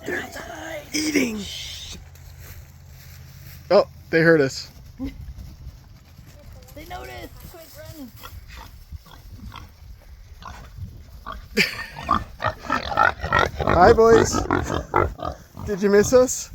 They're eating. Oh, they heard us. They noticed. Quick, run. Hi, boys. Did you miss us?